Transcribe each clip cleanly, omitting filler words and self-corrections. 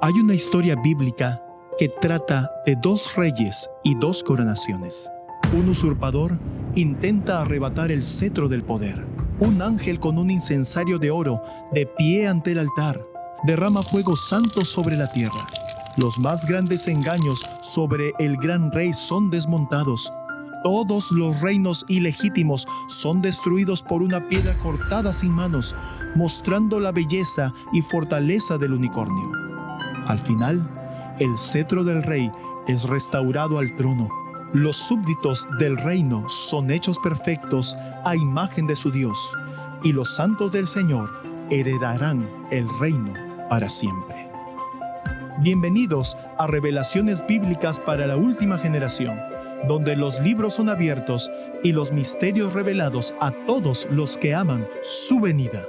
Hay una historia bíblica que trata de dos reyes y dos coronaciones. Un usurpador intenta arrebatar el cetro del poder. Un ángel con un incensario de oro, de pie ante el altar, derrama fuego santo sobre la tierra. Los más grandes engaños sobre el gran rey son desmontados. Todos los reinos ilegítimos son destruidos por una piedra cortada sin manos, mostrando la belleza y fortaleza del unicornio. Al final, el cetro del rey es restaurado al trono. Los súbditos del reino son hechos perfectos a imagen de su Dios, y los santos del Señor heredarán el reino para siempre. Bienvenidos a Revelaciones Bíblicas para la Última Generación, donde los libros son abiertos y los misterios revelados a todos los que aman su venida.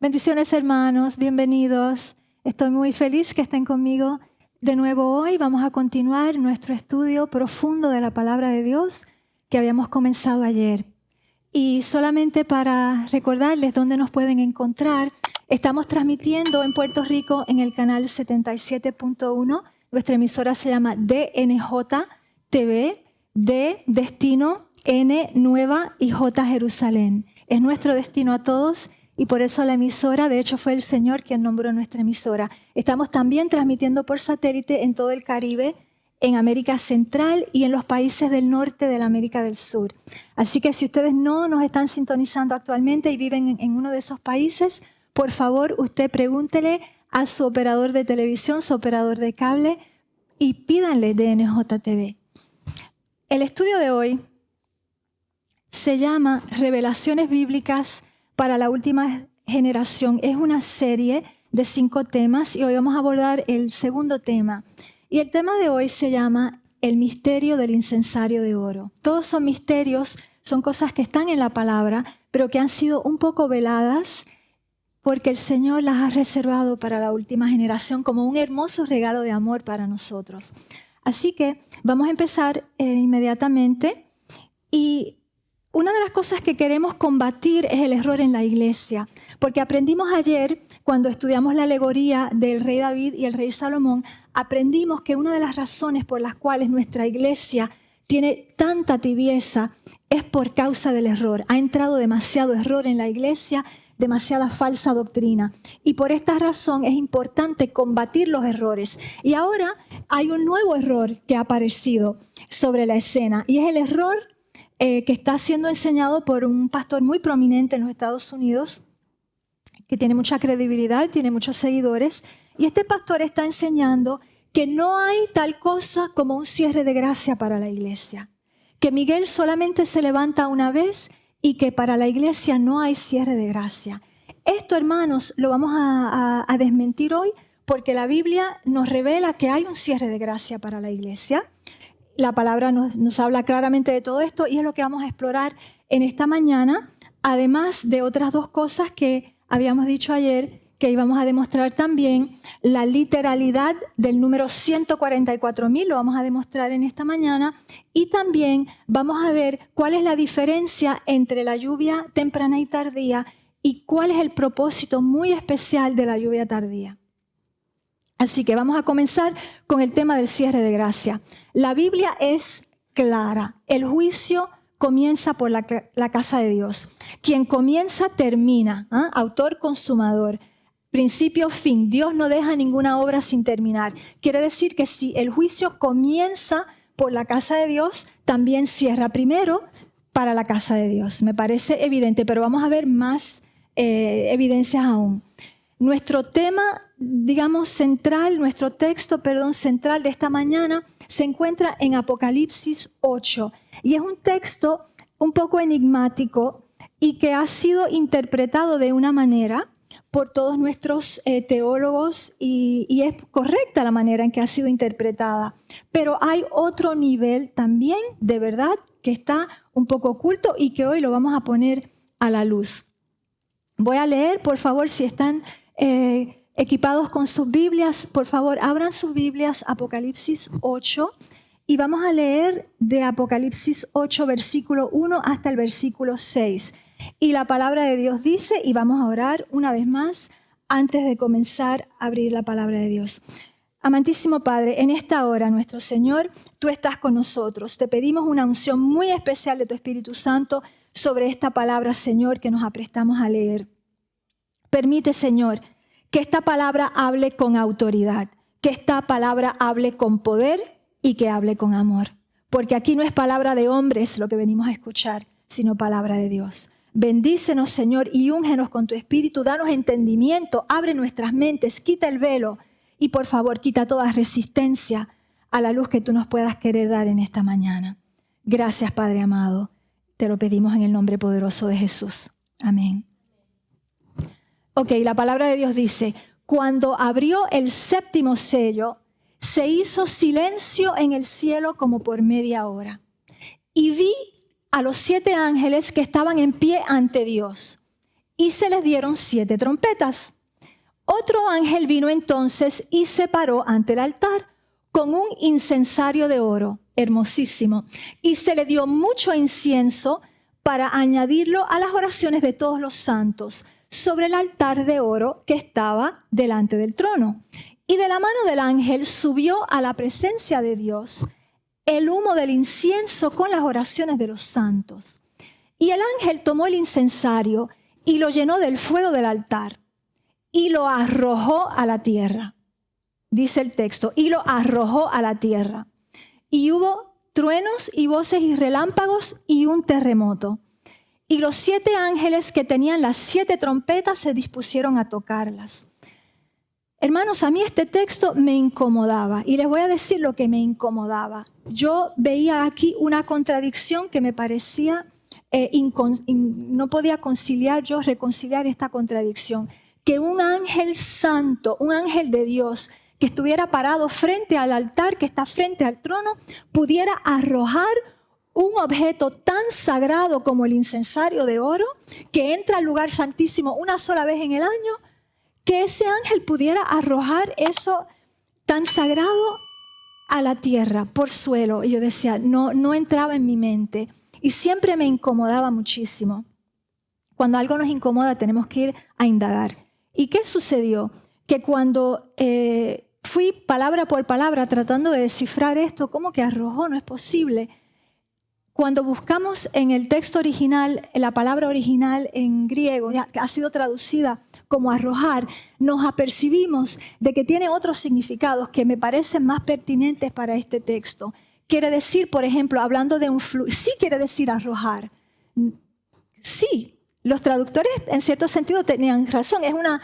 Bendiciones, hermanos, bienvenidos. Estoy muy feliz que estén conmigo de nuevo hoy. Vamos a continuar nuestro estudio profundo de la palabra de Dios que habíamos comenzado ayer. Y solamente para recordarles dónde nos pueden encontrar, estamos transmitiendo en Puerto Rico en el canal 77.1. Nuestra emisora se llama DNJ TV, D Destino, N Nueva y J Jerusalén. Es nuestro destino a todos. Y por eso la emisora, de hecho fue el Señor quien nombró nuestra emisora. Estamos también transmitiendo por satélite en todo el Caribe, en América Central y en los países del norte de la América del Sur. Así que si ustedes no nos están sintonizando actualmente y viven en uno de esos países, por favor usted pregúntele a su operador de televisión, su operador de cable y pídanle DNJ TV. El estudio de hoy se llama Revelaciones Bíblicas para la Última Generación. Es una serie de 5 temas y hoy vamos a abordar el segundo tema. Y el tema de hoy se llama El misterio del incensario de oro. Todos son misterios, son cosas que están en la palabra, pero que han sido un poco veladas porque el Señor las ha reservado para la última generación como un hermoso regalo de amor para nosotros. Así que vamos a empezar inmediatamente. Y una de las cosas que queremos combatir es el error en la iglesia, porque aprendimos ayer, cuando estudiamos la alegoría del rey David y el rey Salomón, aprendimos que una de las razones por las cuales nuestra iglesia tiene tanta tibieza es por causa del error. Ha entrado demasiado error en la iglesia, demasiada falsa doctrina. Y por esta razón es importante combatir los errores. Y ahora hay un nuevo error que ha aparecido sobre la escena, y es el error que está siendo enseñado por un pastor muy prominente en los Estados Unidos, que tiene mucha credibilidad, tiene muchos seguidores, y este pastor está enseñando que no hay tal cosa como un cierre de gracia para la iglesia, que Miguel solamente se levanta una vez y que para la iglesia no hay cierre de gracia. Esto, hermanos, lo vamos a desmentir hoy porque la Biblia nos revela que hay un cierre de gracia para la iglesia. La palabra nos habla claramente de todo esto y es lo que vamos a explorar en esta mañana, además de otras 2 cosas que habíamos dicho ayer, que íbamos a demostrar también. La literalidad del número 144,000 lo vamos a demostrar en esta mañana, y también vamos a ver cuál es la diferencia entre la lluvia temprana y tardía y cuál es el propósito muy especial de la lluvia tardía. Así que vamos a comenzar con el tema del cierre de gracia. La Biblia es clara. El juicio comienza por la casa de Dios. Quien comienza, termina. Autor, consumador. Principio, fin. Dios no deja ninguna obra sin terminar. Quiere decir que si el juicio comienza por la casa de Dios, también cierra primero para la casa de Dios. Me parece evidente, pero vamos a ver más evidencias aún. Nuestro tema, central, nuestro texto, central de esta mañana se encuentra en Apocalipsis 8. Y es un texto un poco enigmático y que ha sido interpretado de una manera por todos nuestros teólogos y es correcta la manera en que ha sido interpretada. Pero hay otro nivel también de verdad que está un poco oculto y que hoy lo vamos a poner a la luz. Voy a leer, por favor, si están equipados con sus Biblias, por favor, abran sus Biblias, Apocalipsis 8, y vamos a leer de Apocalipsis 8, versículo 1 hasta el versículo 6. Y la palabra de Dios dice, y vamos a orar una vez más antes de comenzar a abrir la palabra de Dios. Amantísimo Padre, en esta hora, nuestro Señor, tú estás con nosotros. Te pedimos una unción muy especial de tu Espíritu Santo sobre esta palabra, Señor, que nos aprestamos a leer. Permite, Señor, que esta palabra hable con autoridad, que esta palabra hable con poder y que hable con amor. Porque aquí no es palabra de hombres lo que venimos a escuchar, sino palabra de Dios. Bendícenos, Señor, y úngenos con tu Espíritu. Danos entendimiento, abre nuestras mentes, quita el velo y, por favor, quita toda resistencia a la luz que tú nos puedas querer dar en esta mañana. Gracias, Padre amado. Te lo pedimos en el nombre poderoso de Jesús. Amén. Ok, la palabra de Dios dice, cuando abrió el séptimo sello, se hizo silencio en el cielo como por media hora. Y vi a los 7 ángeles que estaban en pie ante Dios, y se les dieron 7 trompetas. Otro ángel vino entonces y se paró ante el altar con un incensario de oro, hermosísimo, y se le dio mucho incienso para añadirlo a las oraciones de todos los santos sobre el altar de oro que estaba delante del trono. Y de la mano del ángel subió a la presencia de Dios el humo del incienso con las oraciones de los santos. Y el ángel tomó el incensario y lo llenó del fuego del altar y lo arrojó a la tierra. Dice el texto, y lo arrojó a la tierra. Y hubo truenos y voces y relámpagos y un terremoto. Y los 7 ángeles que tenían las 7 trompetas se dispusieron a tocarlas. Hermanos, a mí este texto me incomodaba y les voy a decir lo que me incomodaba. Yo veía aquí una contradicción que me parecía, no podía reconciliar esta contradicción. Que un ángel santo, un ángel de Dios, que estuviera parado frente al altar, que está frente al trono, pudiera arrojar un objeto tan sagrado como el incensario de oro, que entra al lugar santísimo una sola vez en el año, que ese ángel pudiera arrojar eso tan sagrado a la tierra, por suelo. Y yo decía, no entraba en mi mente. Y siempre me incomodaba muchísimo. Cuando algo nos incomoda tenemos que ir a indagar. ¿Y qué sucedió? Que cuando fui palabra por palabra tratando de descifrar esto, ¿cómo que arrojó? No es posible. Cuando buscamos en el texto original, la palabra original en griego, que ha sido traducida como arrojar, nos apercibimos de que tiene otros significados que me parecen más pertinentes para este texto. Quiere decir, por ejemplo, hablando de un flujo, sí quiere decir arrojar. Sí, los traductores en cierto sentido tenían razón, es una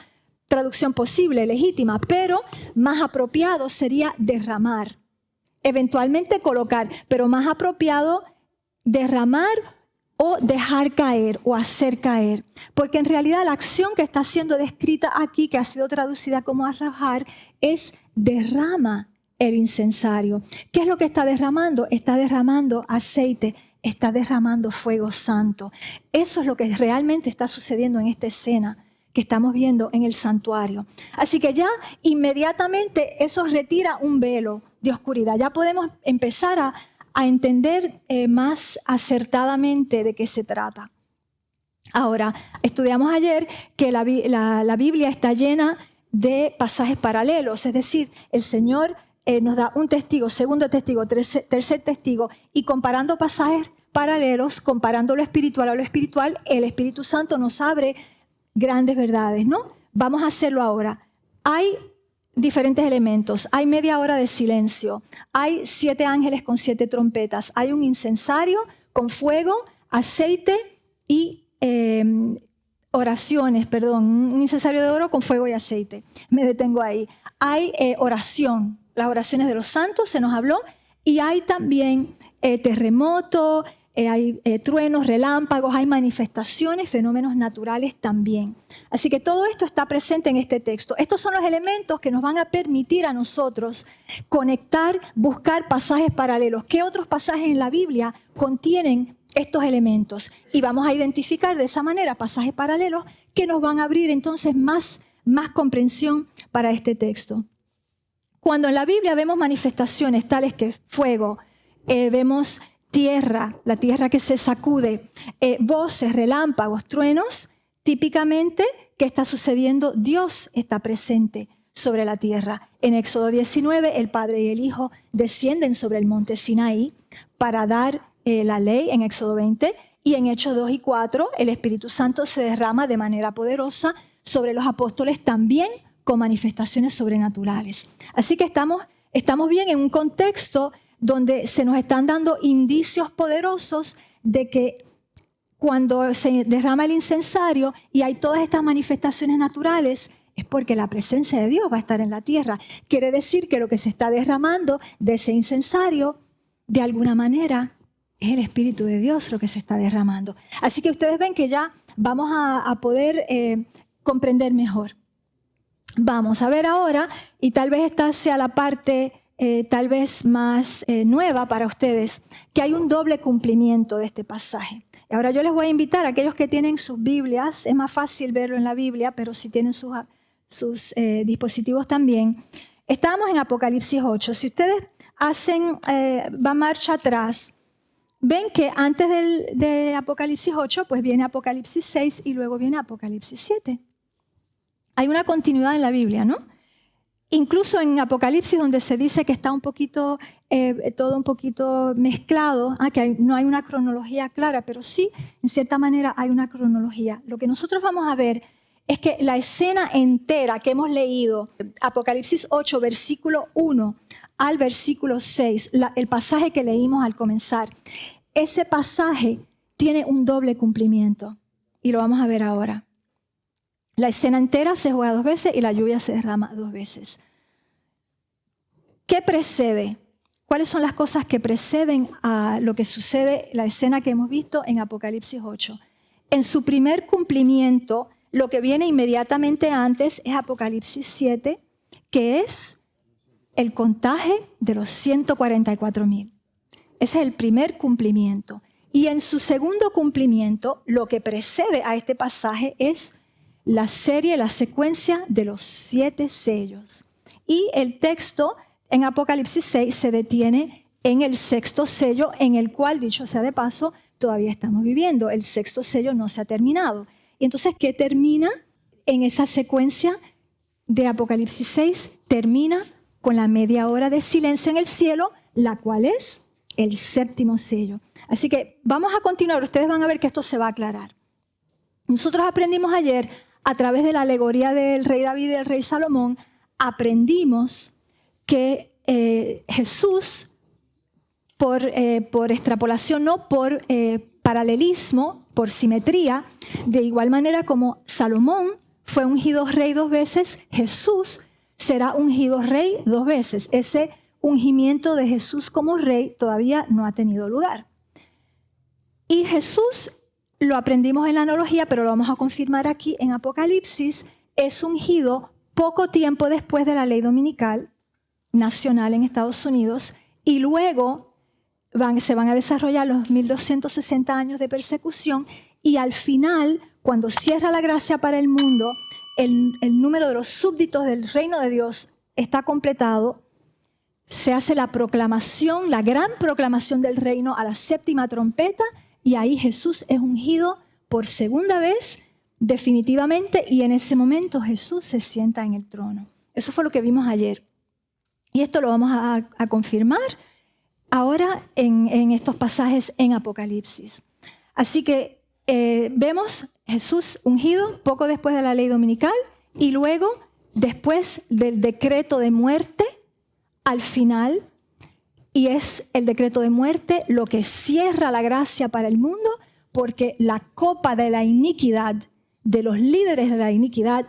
traducción posible, legítima, pero más apropiado sería derramar. Eventualmente colocar, pero más apropiado derramar o dejar caer o hacer caer. Porque en realidad la acción que está siendo descrita aquí, que ha sido traducida como arrojar, es derrama el incensario. ¿Qué es lo que está derramando? Está derramando aceite, está derramando fuego santo. Eso es lo que realmente está sucediendo en esta escena que estamos viendo en el santuario. Así que ya inmediatamente eso retira un velo de oscuridad. Ya podemos empezar a entender más acertadamente de qué se trata. Ahora, estudiamos ayer que la Biblia está llena de pasajes paralelos, es decir, el Señor nos da un testigo, segundo testigo, tercer testigo, y comparando pasajes paralelos, comparando lo espiritual a lo espiritual, el Espíritu Santo nos abre grandes verdades, ¿no? Vamos a hacerlo ahora. Hay diferentes elementos. Hay media hora de silencio. Hay 7 ángeles con 7 trompetas. Hay un incensario con fuego, aceite y oraciones, un incensario de oro con fuego y aceite. Me detengo ahí. Hay oración, las oraciones de los santos, se nos habló, y hay también terremoto, hay truenos, relámpagos, hay manifestaciones, fenómenos naturales también. Así que todo esto está presente en este texto. Estos son los elementos que nos van a permitir a nosotros conectar, buscar pasajes paralelos. ¿Qué otros pasajes en la Biblia contienen estos elementos? Y vamos a identificar de esa manera pasajes paralelos que nos van a abrir entonces más comprensión para este texto. Cuando en la Biblia vemos manifestaciones tales que fuego, vemos tierra, la tierra que se sacude, voces, relámpagos, truenos, típicamente, ¿qué está sucediendo? Dios está presente sobre la tierra. En Éxodo 19, el Padre y el Hijo descienden sobre el monte Sinaí para dar la ley en Éxodo 20, y en Hechos 2 y 4 el Espíritu Santo se derrama de manera poderosa sobre los apóstoles, también con manifestaciones sobrenaturales. Así que estamos bien en un contexto donde se nos están dando indicios poderosos de que cuando se derrama el incensario y hay todas estas manifestaciones naturales, es porque la presencia de Dios va a estar en la tierra. Quiere decir que lo que se está derramando de ese incensario, de alguna manera, es el Espíritu de Dios lo que se está derramando. Así que ustedes ven que ya vamos a poder comprender mejor. Vamos a ver ahora, y tal vez esta sea la parte tal vez más nueva para ustedes, que hay un doble cumplimiento de este pasaje. Ahora yo les voy a invitar a aquellos que tienen sus Biblias, es más fácil verlo en la Biblia, pero si tienen sus dispositivos también. Estábamos en Apocalipsis 8. Si ustedes van marcha atrás, ven que antes de Apocalipsis 8, pues viene Apocalipsis 6 y luego viene Apocalipsis 7. Hay una continuidad en la Biblia, ¿no? Incluso en Apocalipsis, donde se dice que está todo un poquito mezclado, que no hay una cronología clara, pero sí, en cierta manera, hay una cronología. Lo que nosotros vamos a ver es que la escena entera que hemos leído, Apocalipsis 8, versículo 1 al versículo 6, el pasaje que leímos al comenzar, ese pasaje tiene un doble cumplimiento, y lo vamos a ver ahora. La escena entera se juega 2 veces y la lluvia se derrama 2 veces. ¿Qué precede? ¿Cuáles son las cosas que preceden a lo que sucede, la escena que hemos visto en Apocalipsis 8? En su primer cumplimiento, lo que viene inmediatamente antes es Apocalipsis 7, que es el contaje de los 144,000. Ese es el primer cumplimiento. Y en su segundo cumplimiento, lo que precede a este pasaje es la secuencia de los 7 sellos. Y el texto en Apocalipsis 6 se detiene en el 6º sello, en el cual, dicho sea de paso, todavía estamos viviendo. El 6º sello no se ha terminado. Y entonces, ¿qué termina en esa secuencia de Apocalipsis 6? Termina con la media hora de silencio en el cielo, la cual es el 7º sello. Así que vamos a continuar. Ustedes van a ver que esto se va a aclarar. Nosotros aprendimos ayer, a través de la alegoría del rey David y del rey Salomón, aprendimos que Jesús, por extrapolación, no por paralelismo, por simetría, de igual manera como Salomón fue ungido rey 2 veces, Jesús será ungido rey 2 veces. Ese ungimiento de Jesús como rey todavía no ha tenido lugar. Y Jesús, lo aprendimos en la analogía, pero lo vamos a confirmar aquí en Apocalipsis, es ungido poco tiempo después de la ley dominical nacional en Estados Unidos, y luego se van a desarrollar los 1260 años de persecución, y al final, cuando cierra la gracia para el mundo, el número de los súbditos del reino de Dios está completado, se hace la proclamación, la gran proclamación del reino a la 7ª trompeta, y ahí Jesús es ungido por segunda vez definitivamente, y en ese momento Jesús se sienta en el trono. Eso fue lo que vimos ayer. Y esto lo vamos a confirmar ahora en estos pasajes en Apocalipsis. Así que vemos Jesús ungido poco después de la ley dominical, y luego después del decreto de muerte al final. Y es el decreto de muerte lo que cierra la gracia para el mundo, porque la copa de la iniquidad, de los líderes de la iniquidad,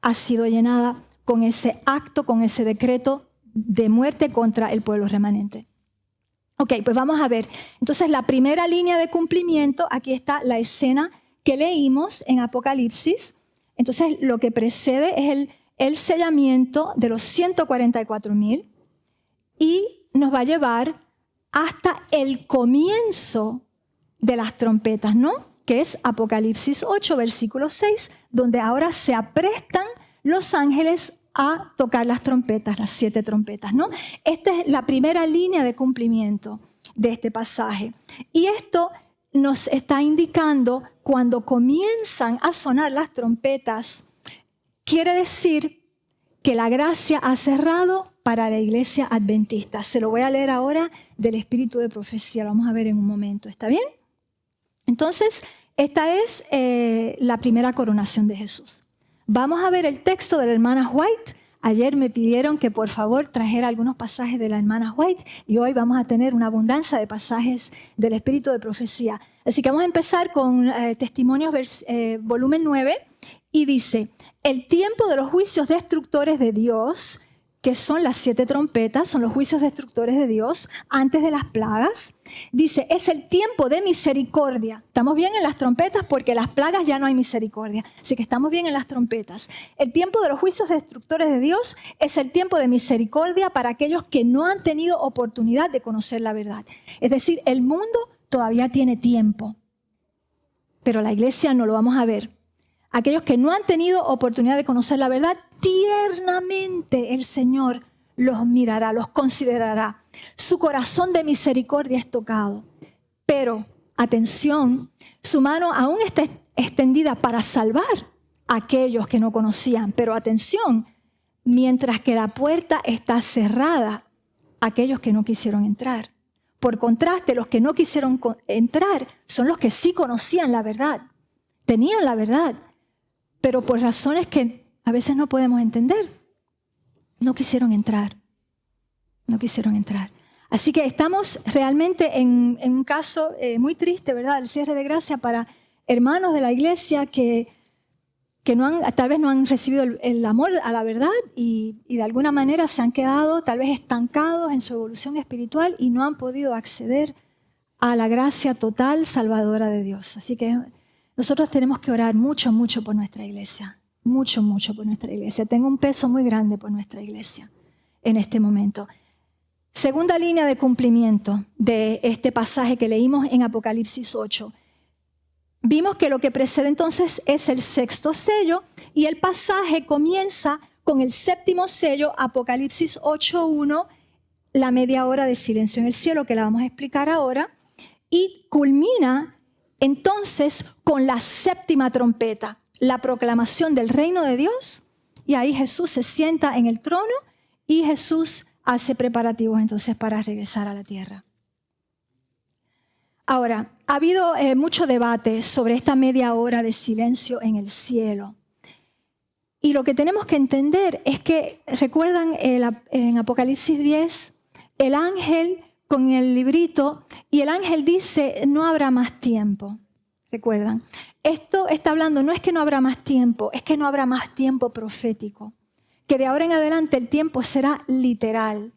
ha sido llenada con ese acto, con ese decreto de muerte contra el pueblo remanente. Ok, pues vamos a ver. Entonces, la primera línea de cumplimiento, aquí está la escena que leímos en Apocalipsis. Entonces, lo que precede es el sellamiento de los 144,000 y nos va a llevar hasta el comienzo de las trompetas, ¿no? Que es Apocalipsis 8, versículo 6, donde ahora se aprestan los ángeles a tocar las trompetas, las 7 trompetas, ¿no? Esta es la primera línea de cumplimiento. de este pasaje. Y esto nos está indicando cuando comienzan a sonar las trompetas, quiere decir que la gracia ha cerrado para la iglesia adventista. Se lo voy a leer ahora del espíritu de profecía, lo vamos a ver en un momento, ¿está bien? Entonces, esta es la primera coronación de Jesús. Vamos a ver el texto de la hermana White. Ayer me pidieron que por favor trajera algunos pasajes de la hermana White y hoy vamos a tener una abundancia de pasajes del espíritu de profecía. Así que vamos a empezar con Testimonios volumen 9 y dice: el tiempo de los juicios destructores de Dios, que son las 7 trompetas, son los juicios destructores de Dios antes de las plagas. Dice, es el tiempo de misericordia. Estamos bien en las trompetas porque las plagas ya no hay misericordia. Así que estamos bien en las trompetas. El tiempo de los juicios destructores de Dios es el tiempo de misericordia para aquellos que no han tenido oportunidad de conocer la verdad. Es decir, el mundo todavía tiene tiempo, pero la iglesia no lo vamos a ver. Aquellos que no han tenido oportunidad de conocer la verdad, tiernamente el Señor los mirará, los considerará. Su corazón de misericordia es tocado. Pero, atención, su mano aún está extendida para salvar a aquellos que no conocían. Pero atención, mientras que la puerta está cerrada, aquellos que no quisieron entrar. Por contraste, los que no quisieron entrar son los que sí conocían la verdad, tenían la verdad, pero por razones que a veces no podemos entender, no quisieron entrar. No quisieron entrar. Así que estamos realmente en un caso muy triste, ¿verdad? El cierre de gracia para hermanos de la iglesia que tal vez no han recibido el amor a la verdad y de alguna manera se han quedado tal vez estancados en su evolución espiritual y no han podido acceder a la gracia total salvadora de Dios. Así que nosotros tenemos que orar mucho, mucho por nuestra iglesia. Mucho, mucho por nuestra iglesia. Tengo un peso muy grande por nuestra iglesia en este momento. Segunda línea de cumplimiento de este pasaje que leímos en Apocalipsis 8. Vimos que lo que precede entonces es el 6º sello y el pasaje comienza con el 7º sello, Apocalipsis 8:1, la media hora de silencio en el cielo, que la vamos a explicar ahora, y culmina entonces con la 7ª trompeta, la proclamación del reino de Dios, y ahí Jesús se sienta en el trono y Jesús hace preparativos entonces para regresar a la tierra. Ahora, ha habido mucho debate sobre esta media hora de silencio en el cielo. Y lo que tenemos que entender es que, ¿recuerdan en Apocalipsis 10, el ángel con el librito, y el ángel dice, no habrá más tiempo? ¿Recuerdan? Esto está hablando, no es que no habrá más tiempo, es que no habrá más tiempo profético. Que de ahora en adelante el tiempo será literal.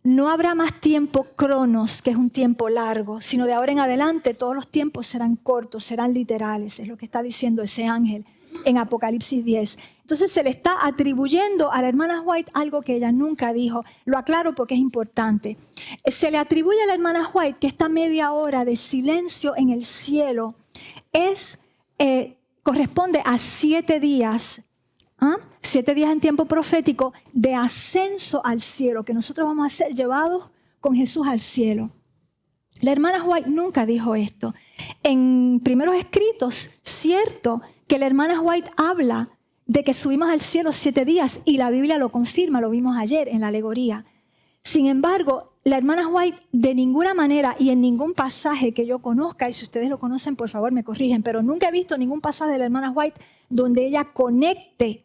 No habrá más tiempo cronos, que es un tiempo largo, sino de ahora en adelante todos los tiempos serán cortos, serán literales. Es lo que está diciendo ese ángel en Apocalipsis 10. Entonces se le está atribuyendo a la hermana White algo que ella nunca dijo. Lo aclaro porque es importante. Se le atribuye a la hermana White que esta media hora de silencio en el cielo corresponde a 7 días. 7 días en tiempo profético de ascenso al cielo, que nosotros vamos a ser llevados con Jesús al cielo. La hermana White nunca dijo esto. En primeros escritos, cierto que la hermana White habla de que subimos al cielo 7 días y la Biblia lo confirma, lo vimos ayer en la alegoría. Sin embargo, la hermana White de ninguna manera y en ningún pasaje que yo conozca, y si ustedes lo conocen, por favor me corrigen, pero nunca he visto ningún pasaje de la hermana White donde ella conecte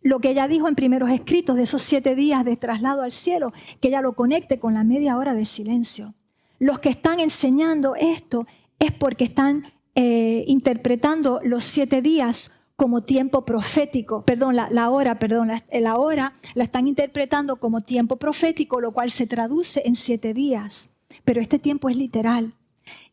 lo que ella dijo en primeros escritos de esos 7 días de traslado al cielo, que ella lo conecte con la media hora de silencio. Los que están enseñando esto es porque están interpretando los 7 días como tiempo profético. La hora la están interpretando como tiempo profético, lo cual se traduce en 7 días. Pero este tiempo es literal.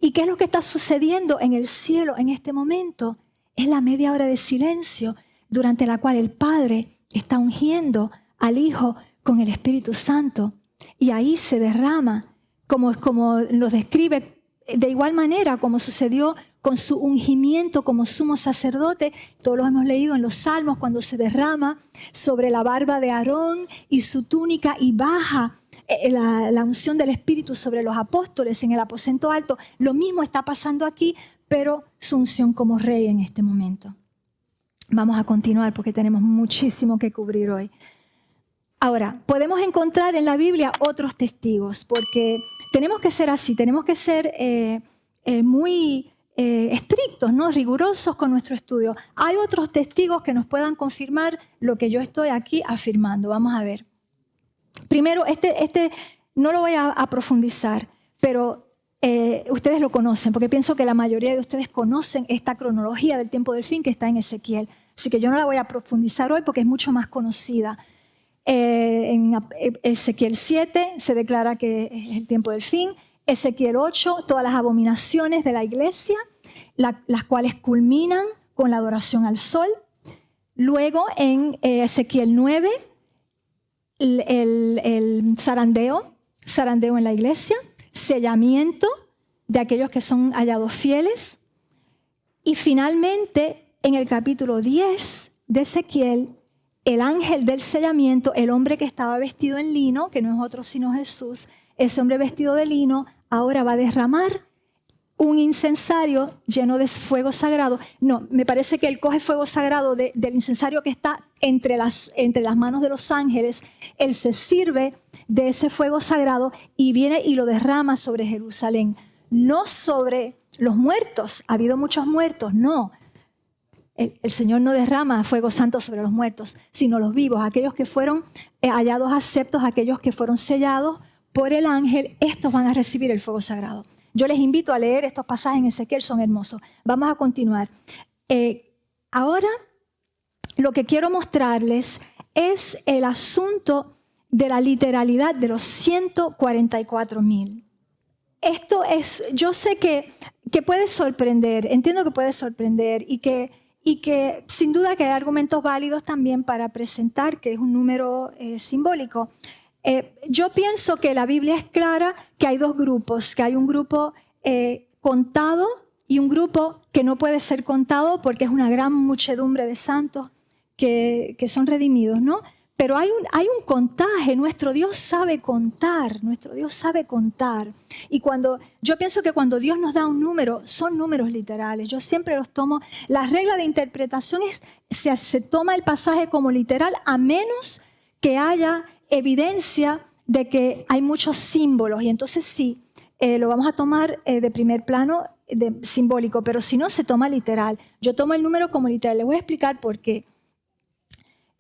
¿Y qué es lo que está sucediendo en el cielo en este momento? Es la media hora de silencio durante la cual el Padre está ungiendo al Hijo con el Espíritu Santo. Y ahí se derrama, como lo describe, de igual manera como sucedió con su ungimiento como sumo sacerdote. Todos lo hemos leído en los Salmos, cuando se derrama sobre la barba de Aarón y su túnica y baja la unción del Espíritu sobre los apóstoles en el aposento alto. Lo mismo está pasando aquí, pero su unción como rey en este momento. Vamos a continuar porque tenemos muchísimo que cubrir hoy. Ahora, podemos encontrar en la Biblia otros testigos, porque tenemos que ser así, tenemos que ser muy estrictos, ¿no? Rigurosos con nuestro estudio. Hay otros testigos que nos puedan confirmar lo que yo estoy aquí afirmando. Vamos a ver. Primero, este no lo voy a profundizar, pero ustedes lo conocen, porque pienso que la mayoría de ustedes conocen esta cronología del tiempo del fin que está en Ezequiel. Así que yo no la voy a profundizar hoy porque es mucho más conocida. En Ezequiel 7 se declara que es el tiempo del fin. Ezequiel 8, todas las abominaciones de la iglesia, las cuales culminan con la adoración al sol. Luego en Ezequiel 9, el zarandeo en la iglesia, sellamiento de aquellos que son hallados fieles. Y finalmente, en el capítulo 10 de Ezequiel, el ángel del sellamiento, el hombre que estaba vestido en lino, que no es otro sino Jesús, ese hombre vestido de lino, ahora va a derramar un incensario lleno de fuego sagrado. No, me parece que él coge fuego sagrado del incensario que está entre las manos de los ángeles. Él se sirve de ese fuego sagrado y viene y lo derrama sobre Jerusalén. No sobre los muertos. Ha habido muchos muertos, no. El Señor no derrama fuego santo sobre los muertos, sino los vivos, aquellos que fueron hallados aceptos, aquellos que fueron sellados por el ángel. Estos van a recibir el fuego sagrado. Yo les invito a leer estos pasajes en Ezequiel, son hermosos. Vamos a continuar. Ahora lo que quiero mostrarles es el asunto de la literalidad de los 144,000. Esto es, yo sé que puede sorprender, entiendo que puede sorprender y que sin duda que hay argumentos válidos también para presentar que es un número simbólico. Yo pienso que la Biblia es clara que hay dos grupos, que hay un grupo contado y un grupo que no puede ser contado porque es una gran muchedumbre de santos que son redimidos, ¿no? Pero hay un contaje, nuestro Dios sabe contar. Y yo pienso que cuando Dios nos da un número, son números literales. Yo siempre los tomo. La regla de interpretación es se toma el pasaje como literal a menos que haya evidencia de que hay muchos símbolos. Y entonces sí, lo vamos a tomar de primer plano, simbólico, pero si no, se toma literal. Yo tomo el número como literal. Les voy a explicar por qué.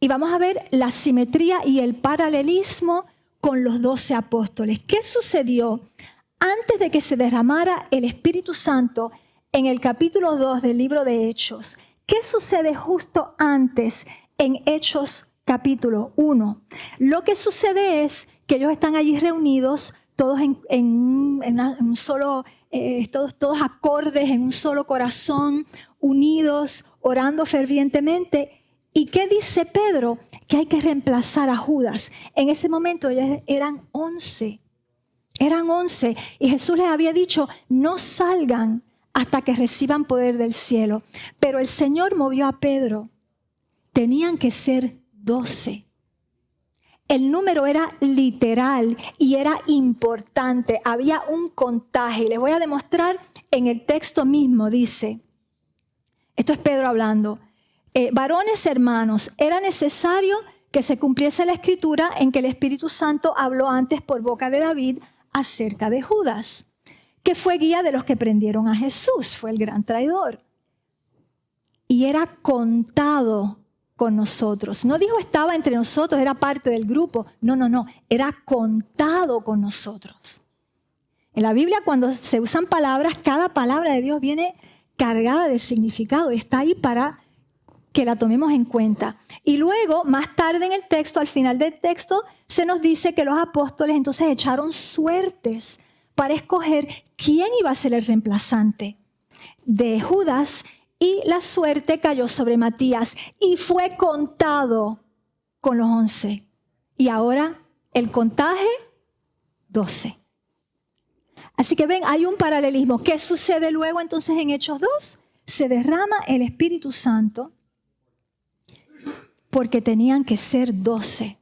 Y vamos a ver la simetría y el paralelismo con los 12 apóstoles. ¿Qué sucedió antes de que se derramara el Espíritu Santo en el capítulo 2 del libro de Hechos? ¿Qué sucede justo antes en Hechos capítulo 1? Lo que sucede es que ellos están allí reunidos, todos en un solo, todos acordes, en un solo corazón, unidos, orando fervientemente. ¿Y qué dice Pedro? Que hay que reemplazar a Judas. En ese momento ellos eran 11. Y Jesús les había dicho, no salgan hasta que reciban poder del cielo. Pero el Señor movió a Pedro. Tenían que ser 12. El número era literal y era importante. Había un contaje. Les voy a demostrar en el texto mismo, dice. Esto es Pedro hablando. Varones hermanos, era necesario que se cumpliese la escritura en que el Espíritu Santo habló antes por boca de David acerca de Judas, que fue guía de los que prendieron a Jesús, fue el gran traidor. Y era contado con nosotros. No dijo estaba entre nosotros, era parte del grupo. No, era contado con nosotros. En la Biblia cuando se usan palabras, cada palabra de Dios viene cargada de significado y está ahí para que la tomemos en cuenta. Y luego, más tarde en el texto, al final del texto, se nos dice que los apóstoles entonces echaron suertes para escoger quién iba a ser el reemplazante de Judas, y la suerte cayó sobre Matías y fue contado con los 11. Y ahora el contaje, 12. Así que ven, hay un paralelismo. ¿Qué sucede luego entonces en Hechos 2? Se derrama el Espíritu Santo porque tenían que ser 12.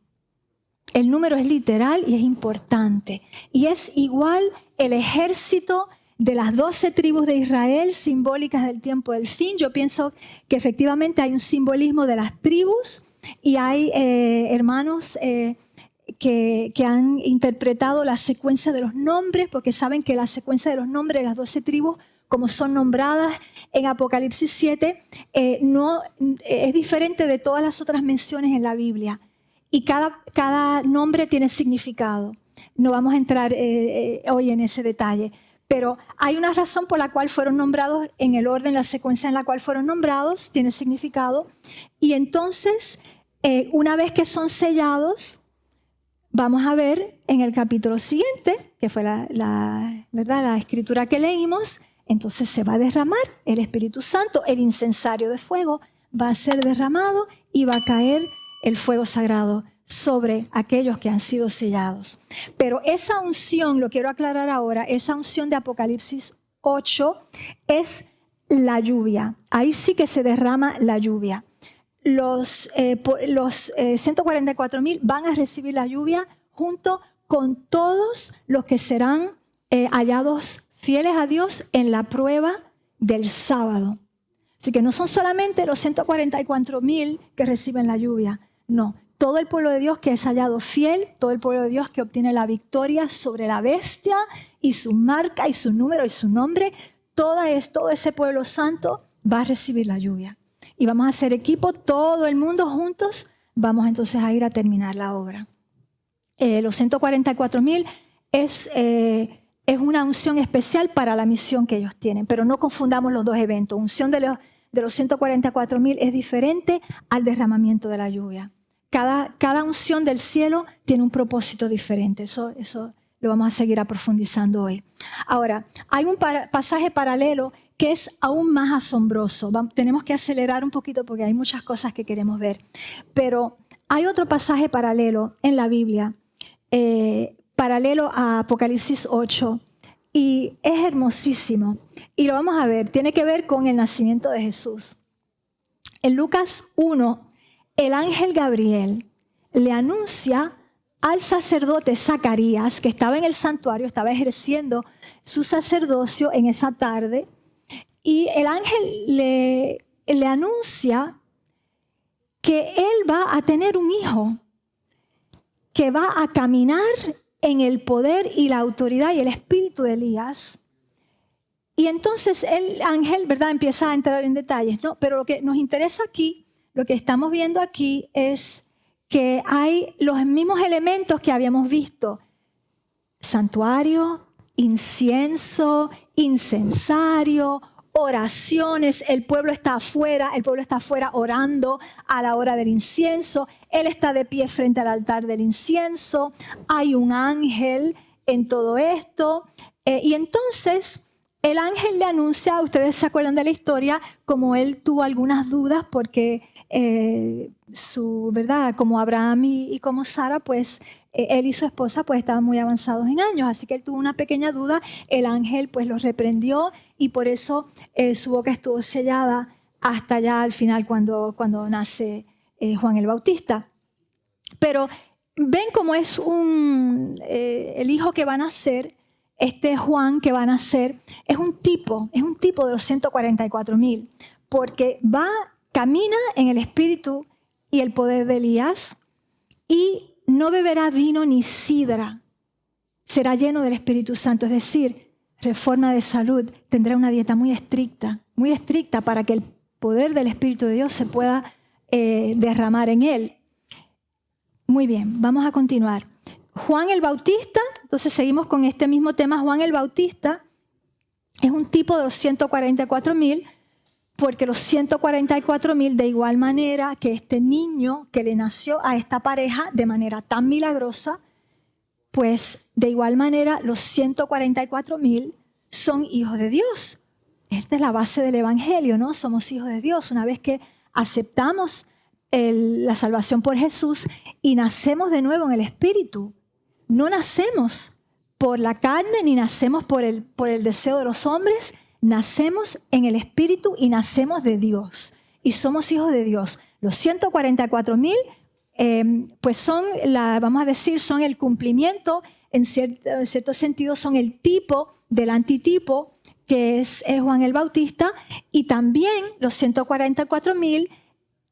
El número es literal y es importante. Y es igual el ejército de las 12 tribus de Israel, simbólicas del tiempo del fin. Yo pienso que efectivamente hay un simbolismo de las tribus y hay hermanos que han interpretado la secuencia de los nombres, porque saben que la secuencia de los nombres de las 12 tribus, como son nombradas en Apocalipsis 7, no, es diferente de todas las otras menciones en la Biblia. Y cada nombre tiene significado. No vamos a entrar hoy en ese detalle. Pero hay una razón por la cual fueron nombrados en el orden, la secuencia en la cual fueron nombrados, tiene significado. Y entonces, una vez que son sellados, vamos a ver en el capítulo siguiente, que fue la escritura que leímos, entonces se va a derramar el Espíritu Santo, el incensario de fuego va a ser derramado y va a caer el fuego sagrado sobre aquellos que han sido sellados. Pero esa unción, lo quiero aclarar ahora, esa unción de Apocalipsis 8 es la lluvia. Ahí sí que se derrama la lluvia. Los 144,000 van a recibir la lluvia junto con todos los que serán hallados fieles a Dios en la prueba del sábado. Así que no son solamente los 144,000 que reciben la lluvia, no. Todo el pueblo de Dios que es hallado fiel, todo el pueblo de Dios que obtiene la victoria sobre la bestia y su marca y su número y su nombre, todo ese pueblo santo va a recibir la lluvia. Y vamos a hacer equipo, todo el mundo juntos, vamos entonces a ir a terminar la obra. Los 144,000 es una unción especial para la misión que ellos tienen, pero no confundamos los dos eventos. Unción de los 144,000 es diferente al derramamiento de la lluvia. Cada unción del cielo tiene un propósito diferente. Eso lo vamos a seguir profundizando hoy. Ahora, hay un pasaje paralelo que es aún más asombroso. Tenemos que acelerar un poquito porque hay muchas cosas que queremos ver. Pero hay otro pasaje paralelo en la Biblia, paralelo a Apocalipsis 8, y es hermosísimo. Y lo vamos a ver, tiene que ver con el nacimiento de Jesús. En Lucas 1, el ángel Gabriel le anuncia al sacerdote Zacarías, que estaba en el santuario, estaba ejerciendo su sacerdocio en esa tarde, y el ángel le anuncia que él va a tener un hijo, que va a caminar en el poder y la autoridad y el espíritu de Elías. Y entonces el ángel, ¿verdad?, empieza a entrar en detalles, ¿no? Pero lo que nos interesa aquí, lo que estamos viendo aquí es que hay los mismos elementos que habíamos visto: santuario, incienso, incensario, oraciones. El pueblo está afuera orando a la hora del incienso. Él está de pie frente al altar del incienso. Hay un ángel en todo esto. Y entonces el ángel le anuncia, ustedes se acuerdan de la historia, como él tuvo algunas dudas porque ¿verdad? Como Abraham y como Sara, pues él y su esposa pues estaban muy avanzados en años, así que él tuvo una pequeña duda. El ángel pues los reprendió y por eso su boca estuvo sellada hasta allá al final cuando nace Juan el Bautista. Pero ven cómo es el hijo que va a nacer. Este Juan que va a nacer es un tipo de los 144,000, porque camina en el espíritu y el poder de Elías, y no beberá vino ni sidra, será lleno del Espíritu Santo, es decir, reforma de salud, tendrá una dieta muy estricta para que el poder del Espíritu de Dios se pueda derramar en él. Muy bien, vamos a continuar. Juan el Bautista, entonces seguimos con este mismo tema. Juan el Bautista es un tipo de los 144,000, porque los 144,000, de igual manera que este niño que le nació a esta pareja de manera tan milagrosa, pues de igual manera los 144,000 son hijos de Dios. Esta es la base del Evangelio, ¿no? Somos hijos de Dios. Una vez que aceptamos la salvación por Jesús y nacemos de nuevo en el Espíritu, no nacemos por la carne ni nacemos por el deseo de los hombres, nacemos en el Espíritu y nacemos de Dios y somos hijos de Dios. Los 144,000 pues son, vamos a decir, son el cumplimiento, en cierto sentido son el tipo del antitipo, que es Juan el Bautista, y también los 144,000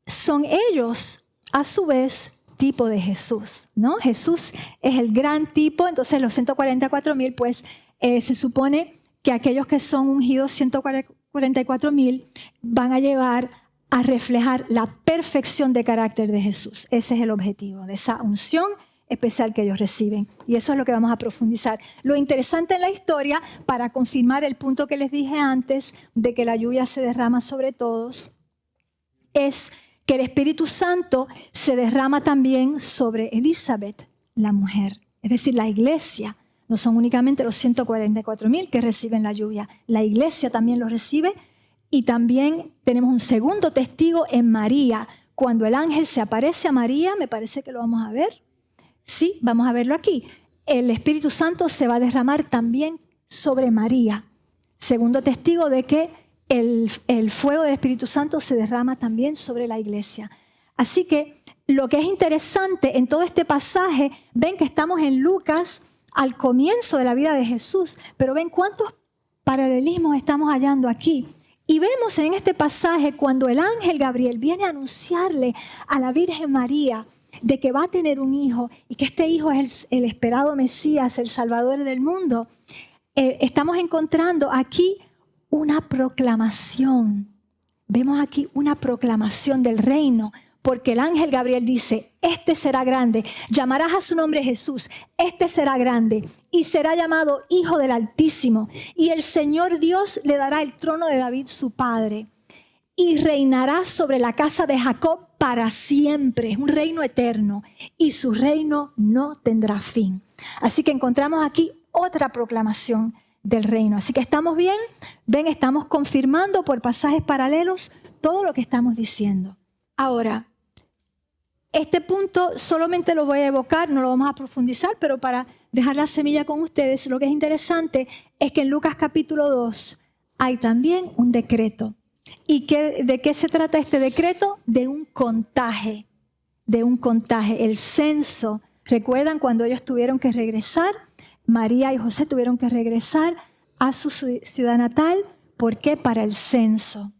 son ellos, a su vez, tipo de Jesús, ¿no? Jesús es el gran tipo, entonces los 144,000, pues se supone que aquellos que son ungidos, 144,000, van a llevar a reflejar la perfección de carácter de Jesús. Ese es el objetivo de esa unción especial que ellos reciben. Y eso es lo que vamos a profundizar. Lo interesante en la historia, para confirmar el punto que les dije antes, de que la lluvia se derrama sobre todos, es que el Espíritu Santo se derrama también sobre Elizabeth, la mujer. Es decir, la iglesia. No son únicamente los 144,000 que reciben la lluvia. La iglesia también lo recibe. Y también tenemos un segundo testigo en María. Cuando el ángel se aparece a María, me parece que lo vamos a ver. Sí, vamos a verlo aquí. El Espíritu Santo se va a derramar también sobre María. Segundo testigo de que el fuego del Espíritu Santo se derrama también sobre la iglesia. Así que lo que es interesante en todo este pasaje, ven que estamos en Lucas al comienzo de la vida de Jesús, pero ven cuántos paralelismos estamos hallando aquí. Y vemos en este pasaje cuando el ángel Gabriel viene a anunciarle a la Virgen María de que va a tener un hijo y que este hijo es el esperado Mesías, el Salvador del mundo. Estamos encontrando aquí una proclamación. Vemos aquí una proclamación del reino, porque el ángel Gabriel dice, este será grande, llamarás a su nombre Jesús, este será grande y será llamado Hijo del Altísimo, y el Señor Dios le dará el trono de David su padre, y reinará sobre la casa de Jacob para siempre, es un reino eterno, y su reino no tendrá fin. Así que encontramos aquí otra proclamación del reino. Así que estamos bien, ven, estamos confirmando por pasajes paralelos todo lo que estamos diciendo. Ahora, este punto solamente lo voy a evocar, no lo vamos a profundizar, pero para dejar la semilla con ustedes, lo que es interesante es que en Lucas capítulo 2 hay también un decreto. ¿Y de qué se trata este decreto? De un contaje, el censo. ¿Recuerdan cuando ellos tuvieron que regresar? María y José tuvieron que regresar a su ciudad natal. ¿Por qué? Para el censo.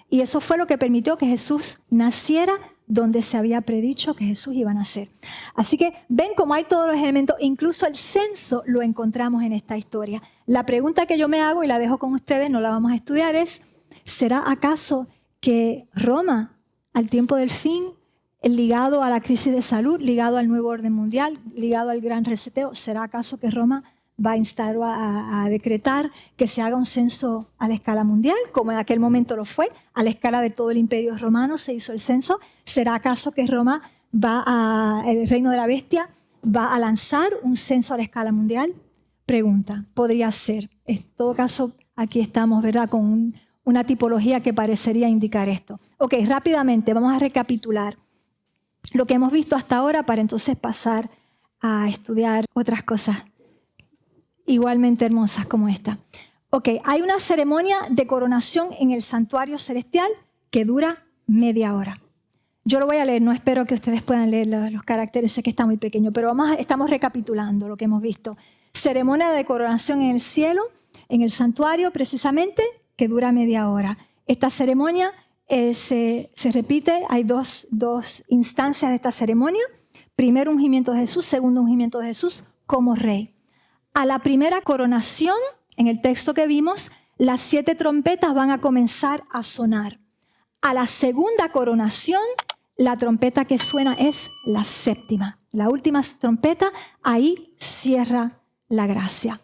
Y eso fue lo que permitió que Jesús naciera donde se había predicho que Jesús iba a nacer. Así que ven cómo hay todos los elementos, incluso el censo lo encontramos en esta historia. La pregunta que yo me hago, y la dejo con ustedes, no la vamos a estudiar, es, ¿será acaso que Roma, al tiempo del fin, ligado a la crisis de salud, ligado al nuevo orden mundial, ligado al gran reseteo, ¿será acaso que Roma va a instar o a decretar que se haga un censo a la escala mundial, como en aquel momento lo fue, a la escala de todo el imperio romano se hizo el censo? ¿Será acaso que Roma el reino de la bestia, va a lanzar un censo a la escala mundial? Pregunta, podría ser. En todo caso, aquí estamos, ¿verdad?, con una tipología que parecería indicar esto. Ok, rápidamente vamos a recapitular lo que hemos visto hasta ahora para entonces pasar a estudiar otras cosas igualmente hermosas como esta. Ok, hay una ceremonia de coronación en el santuario celestial que dura media hora. Yo lo voy a leer, no espero que ustedes puedan leer los caracteres, sé que está muy pequeño, pero estamos recapitulando lo que hemos visto. Ceremonia de coronación en el cielo, en el santuario precisamente, que dura media hora. Esta ceremonia se repite, hay dos instancias de esta ceremonia. Primero ungimiento de Jesús, segundo ungimiento de Jesús como rey. A la primera coronación, en el texto que vimos, las 7 trompetas van a comenzar a sonar. A la segunda coronación, la trompeta que suena es la séptima. La última trompeta, ahí cierra la gracia.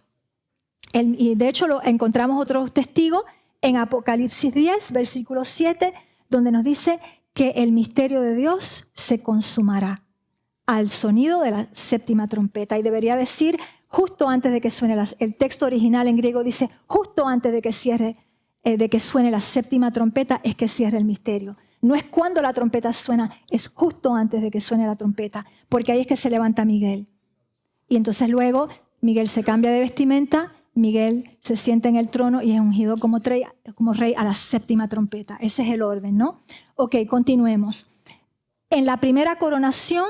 Y de hecho encontramos otros testigos en Apocalipsis 10, versículo 7, donde nos dice que el misterio de Dios se consumará al sonido de la séptima trompeta. Y debería decir justo antes de que suene, el texto original en griego dice justo antes de que suene la séptima trompeta es que cierra el misterio. No es cuando la trompeta suena, es justo antes de que suene la trompeta, porque ahí es que se levanta Miguel. Y entonces luego Miguel se cambia de vestimenta, Miguel se sienta en el trono y es ungido como rey a la séptima trompeta. Ese es el orden, ¿no? Ok, continuemos. En la primera coronación,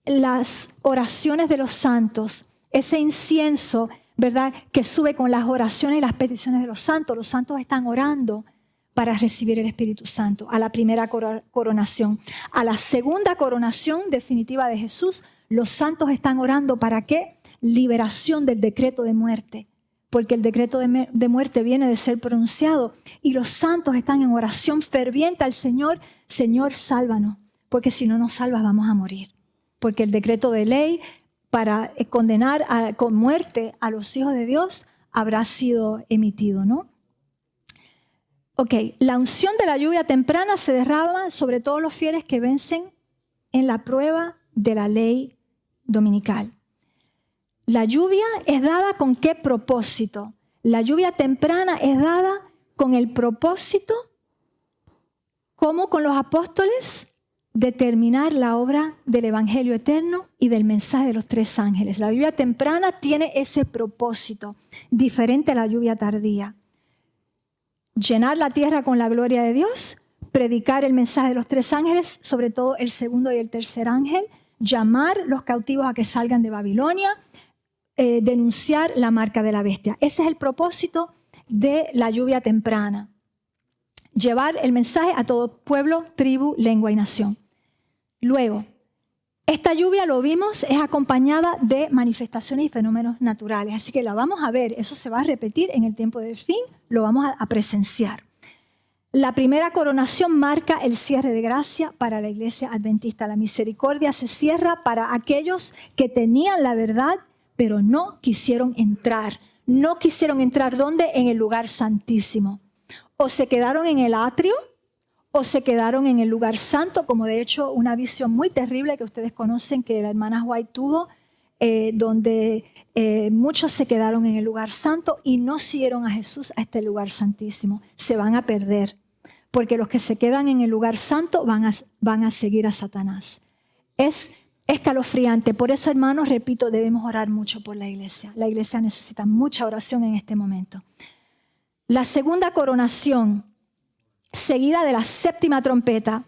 las oraciones de los santos, ese incienso, ¿verdad?, que sube con las oraciones y las peticiones de los santos están orando para recibir el Espíritu Santo a la primera coronación. A la segunda coronación definitiva de Jesús, los santos están orando ¿para qué? Liberación del decreto de muerte, porque el decreto de muerte viene de ser pronunciado y los santos están en oración ferviente al Señor. Señor, sálvanos, porque si no nos salvas vamos a morir, porque el decreto de ley para condenar con muerte a los hijos de Dios habrá sido emitido, ¿no? Ok, la unción de la lluvia temprana se derrama sobre todos los fieles que vencen en la prueba de la ley dominical. La lluvia es dada ¿con qué propósito? La lluvia temprana es dada con el propósito, como con los apóstoles, de terminar la obra del Evangelio eterno y del mensaje de los 3 ángeles. La lluvia temprana tiene ese propósito, diferente a la lluvia tardía. Llenar la tierra con la gloria de Dios, predicar el mensaje de los 3 ángeles, sobre todo el segundo y el tercer ángel, llamar los cautivos a que salgan de Babilonia, denunciar la marca de la bestia. Ese es el propósito de la lluvia temprana. Llevar el mensaje a todo pueblo, tribu, lengua y nación. Luego, esta lluvia, lo vimos, es acompañada de manifestaciones y fenómenos naturales. Así que la vamos a ver, eso se va a repetir en el tiempo del fin, lo vamos a presenciar. La primera coronación marca el cierre de gracia para la iglesia adventista. La misericordia se cierra para aquellos que tenían la verdad, pero no quisieron entrar. No quisieron entrar, ¿dónde? En el lugar santísimo. O se quedaron en el atrio, o se quedaron en el lugar santo, como de hecho una visión muy terrible que ustedes conocen que la hermana White tuvo, donde muchos se quedaron en el lugar santo y no siguieron a Jesús a este lugar santísimo. Se van a perder, porque los que se quedan en el lugar santo van a seguir a Satanás. Es escalofriante. Por eso, hermanos, repito, debemos orar mucho por la iglesia. La iglesia necesita mucha oración en este momento. La segunda coronación, seguida de la séptima trompeta,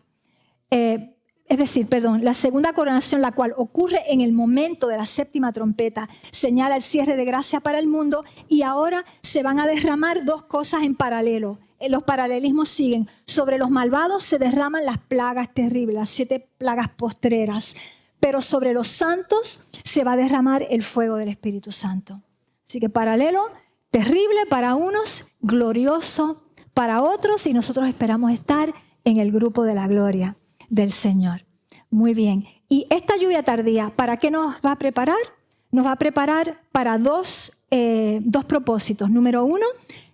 la segunda coronación, la cual ocurre en el momento de la séptima trompeta, señala el cierre de gracia para el mundo y ahora se van a derramar 2 cosas en paralelo. Los paralelismos siguen. Sobre los malvados se derraman las plagas terribles, las 7 plagas postreras, pero sobre los santos se va a derramar el fuego del Espíritu Santo. Así que paralelo, terrible para unos, glorioso para otros, y nosotros esperamos estar en el grupo de la gloria del Señor. Muy bien. Y esta lluvia tardía, ¿para qué nos va a preparar? Nos va a preparar para dos propósitos. Número 1,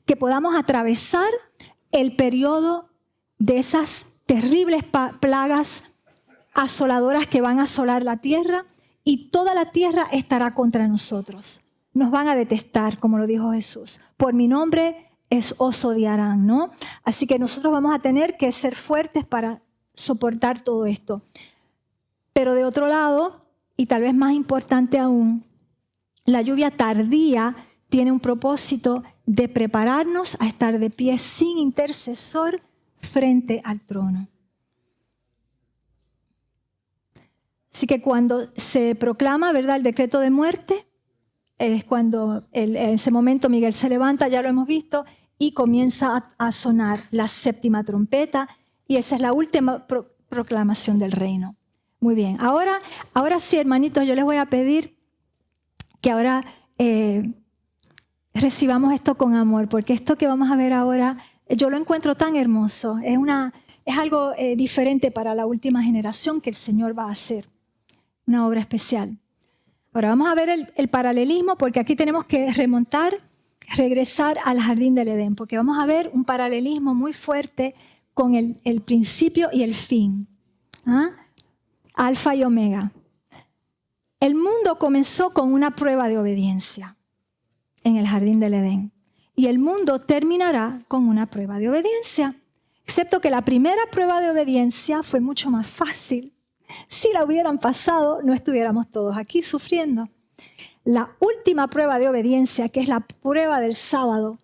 que podamos atravesar el periodo de esas terribles plagas asoladoras que van a asolar la tierra, y toda la tierra estará contra nosotros. Nos van a detestar, como lo dijo Jesús. Por mi nombre os odiarán, ¿no? Así que nosotros vamos a tener que ser fuertes para soportar todo esto. Pero de otro lado, y tal vez más importante aún, la lluvia tardía tiene un propósito de prepararnos a estar de pie sin intercesor frente al trono. Así que cuando se proclama, ¿verdad?, el decreto de muerte, es cuando en ese momento Miguel se levanta, ya lo hemos visto, y comienza a sonar la séptima trompeta, y esa es la última proclamación del reino. Muy bien, ahora sí, hermanitos, yo les voy a pedir que ahora recibamos esto con amor, porque esto que vamos a ver ahora, yo lo encuentro tan hermoso, es algo diferente para la última generación que el Señor va a hacer, una obra especial. Ahora vamos a ver el paralelismo, porque aquí tenemos que regresar al jardín del Edén, porque vamos a ver un paralelismo muy fuerte con el principio y el fin. Alfa y Omega. El mundo comenzó con una prueba de obediencia en el jardín del Edén, y el mundo terminará con una prueba de obediencia, excepto que la primera prueba de obediencia fue mucho más fácil. Si la hubieran pasado, no estuviéramos todos aquí sufriendo. La última prueba de obediencia, que es la prueba del sábado,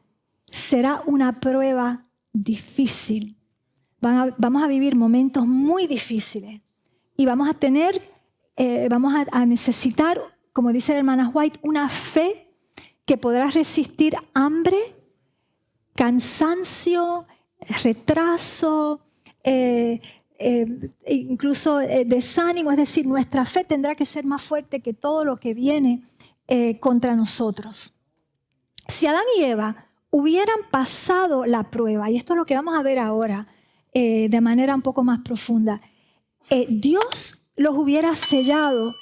será una prueba difícil, vamos a vivir momentos muy difíciles y vamos a necesitar, como dice la hermana White, una fe que podrá resistir hambre, cansancio, retraso, incluso desánimo. Es decir, nuestra fe tendrá que ser más fuerte que todo lo que viene contra nosotros. Si Adán y Eva hubieran pasado la prueba, y esto es lo que vamos a ver ahora de manera un poco más profunda, Dios los hubiera sellado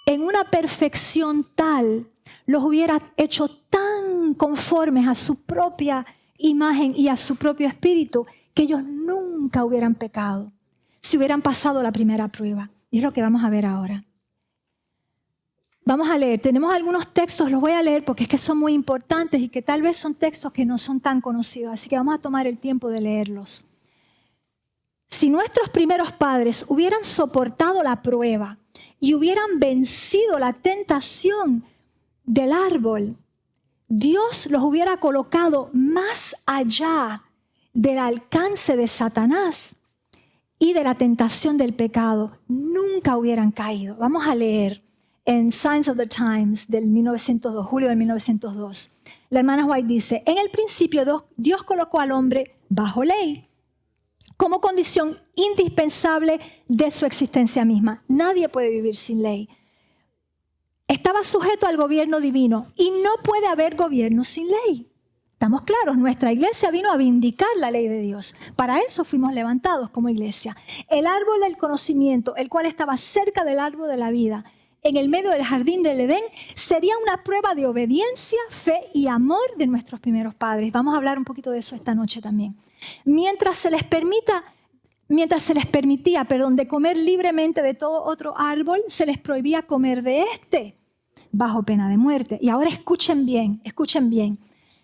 en una perfección tal, los hubiera hecho tan conformes a su propia imagen y a su propio espíritu, que ellos nunca hubieran pecado si hubieran pasado la primera prueba. Y es lo que vamos a ver ahora. Vamos a leer, tenemos algunos textos, los voy a leer porque es que son muy importantes y que tal vez son textos que no son tan conocidos, así que vamos a tomar el tiempo de leerlos. Si nuestros primeros padres hubieran soportado la prueba y hubieran vencido la tentación del árbol, Dios los hubiera colocado más allá del alcance de Satanás y de la tentación del pecado. Nunca hubieran caído. Vamos a leer en Signs of the Times del 1902, julio del 1902. La hermana White dice, en el principio Dios colocó al hombre bajo ley como condición indispensable de su existencia misma. Nadie puede vivir sin ley. Estaba sujeto al gobierno divino y no puede haber gobierno sin ley. Estamos claros, nuestra iglesia vino a vindicar la ley de Dios. Para eso fuimos levantados como iglesia. El árbol del conocimiento, el cual estaba cerca del árbol de la vida, en el medio del jardín del Edén, sería una prueba de obediencia, fe y amor de nuestros primeros padres. Vamos a hablar un poquito de eso esta noche también. Mientras se les permitía, de comer libremente de todo otro árbol, se les prohibía comer de este, bajo pena de muerte. Y ahora escuchen bien.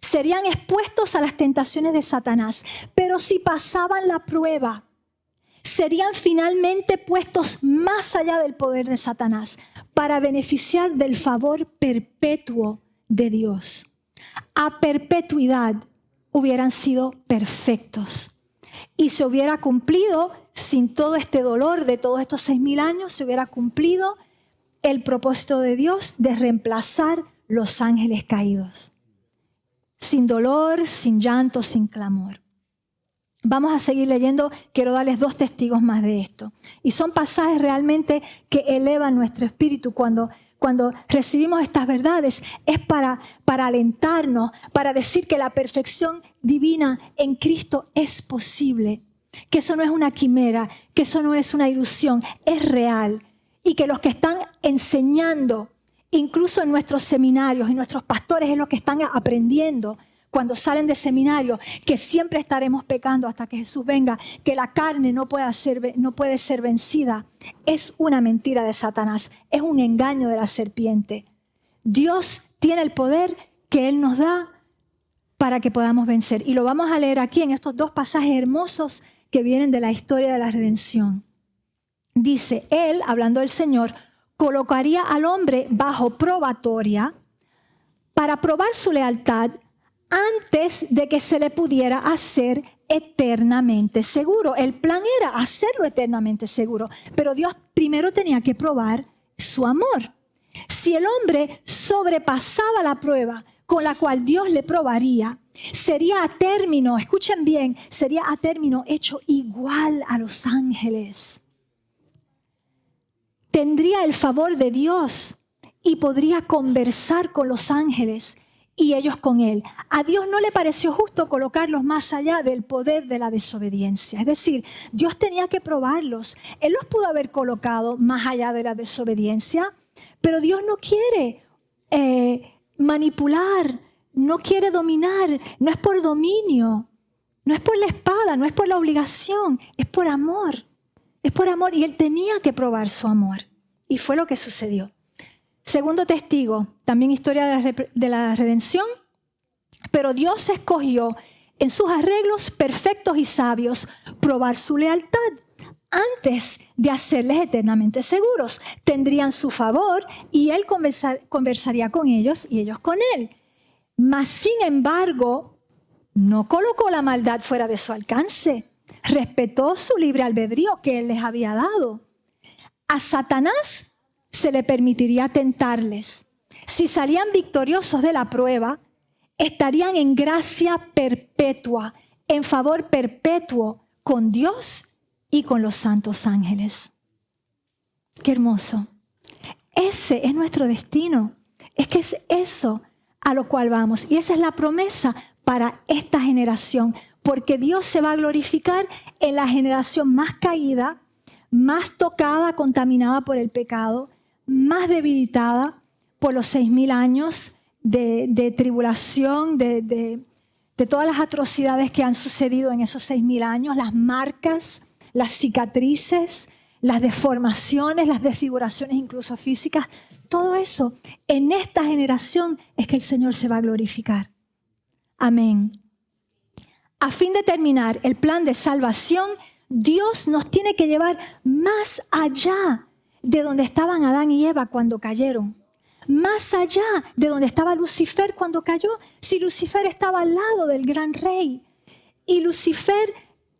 Serían expuestos a las tentaciones de Satanás, pero si pasaban la prueba, serían finalmente puestos más allá del poder de Satanás para beneficiar del favor perpetuo de Dios. A perpetuidad hubieran sido perfectos y se hubiera cumplido, sin todo este dolor de todos estos 6,000 años, se hubiera cumplido el propósito de Dios de reemplazar los ángeles caídos. Sin dolor, sin llanto, sin clamor. Vamos a seguir leyendo, quiero darles 2 testigos más de esto. Y son pasajes realmente que elevan nuestro espíritu cuando recibimos estas verdades. Es para alentarnos, para decir que la perfección divina en Cristo es posible. Que eso no es una quimera, que eso no es una ilusión, es real. Y que los que están enseñando, incluso en nuestros seminarios y nuestros pastores es lo que están aprendiendo cuando salen de seminario, que siempre estaremos pecando hasta que Jesús venga, que la carne no puede ser vencida. Es una mentira de Satanás, es un engaño de la serpiente. Dios tiene el poder que Él nos da para que podamos vencer. Y lo vamos a leer aquí en estos 2 pasajes hermosos que vienen de la historia de la redención. Dice, Él, hablando del Señor, colocaría al hombre bajo probatoria para probar su lealtad antes de que se le pudiera hacer eternamente seguro. El plan era hacerlo eternamente seguro, pero Dios primero tenía que probar su amor. Si el hombre sobrepasaba la prueba con la cual Dios le probaría, sería a término, escuchen bien, sería a término hecho igual a los ángeles. Tendría el favor de Dios y podría conversar con los ángeles y ellos con él. A Dios no le pareció justo colocarlos más allá del poder de la desobediencia. Es decir, Dios tenía que probarlos. Él los pudo haber colocado más allá de la desobediencia, pero Dios no quiere manipular, no quiere dominar, no es por dominio, no es por la espada, no es por la obligación, es por amor. Es por amor y Él tenía que probar su amor. Y fue lo que sucedió. Segundo testigo, también historia de la redención, pero Dios escogió en sus arreglos perfectos y sabios probar su lealtad antes de hacerles eternamente seguros. Tendrían su favor y Él conversaría con ellos y ellos con Él. Mas, sin embargo, no colocó la maldad fuera de su alcance. respetó su libre albedrío que Él les había dado. A Satanás se le permitiría tentarles. Si salían victoriosos de la prueba, estarían en gracia perpetua, en favor perpetuo con Dios y con los santos ángeles. Qué hermoso. Ese es nuestro destino. Es que es eso a lo cual vamos. Y esa es la promesa para esta generación. Porque Dios se va a glorificar en la generación más caída, más tocada, contaminada por el pecado, más debilitada por los 6,000 años de tribulación, de todas las atrocidades que han sucedido en esos 6,000 años, las marcas, las cicatrices, las deformaciones, las desfiguraciones incluso físicas. Todo eso, en esta generación es que el Señor se va a glorificar. Amén. A fin de terminar el plan de salvación, Dios nos tiene que llevar más allá de donde estaban Adán y Eva cuando cayeron. Más allá de donde estaba Lucifer cuando cayó. Si Lucifer estaba al lado del gran rey y Lucifer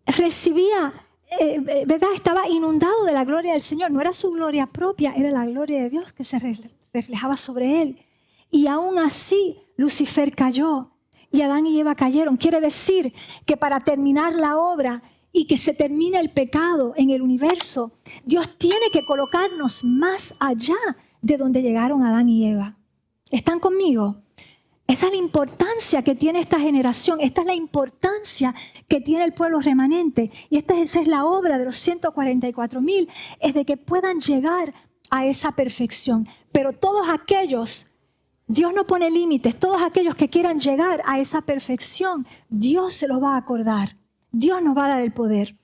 recibía, ¿verdad? Estaba inundado de la gloria del Señor. No era su gloria propia, era la gloria de Dios que se reflejaba sobre él. Y aún así Lucifer cayó y Adán y Eva cayeron. Quiere decir que para terminar la obra y que se termine el pecado en el universo, Dios tiene que colocarnos más allá de donde llegaron Adán y Eva. ¿Están conmigo? Esa es la importancia que tiene esta generación. Esta es la importancia que tiene el pueblo remanente. Y esa es la obra de los 144,000, es de que puedan llegar a esa perfección. Pero todos aquellos, Dios no pone límites, todos aquellos que quieran llegar a esa perfección, Dios se los va a acordar. Dios nos va a dar el poder.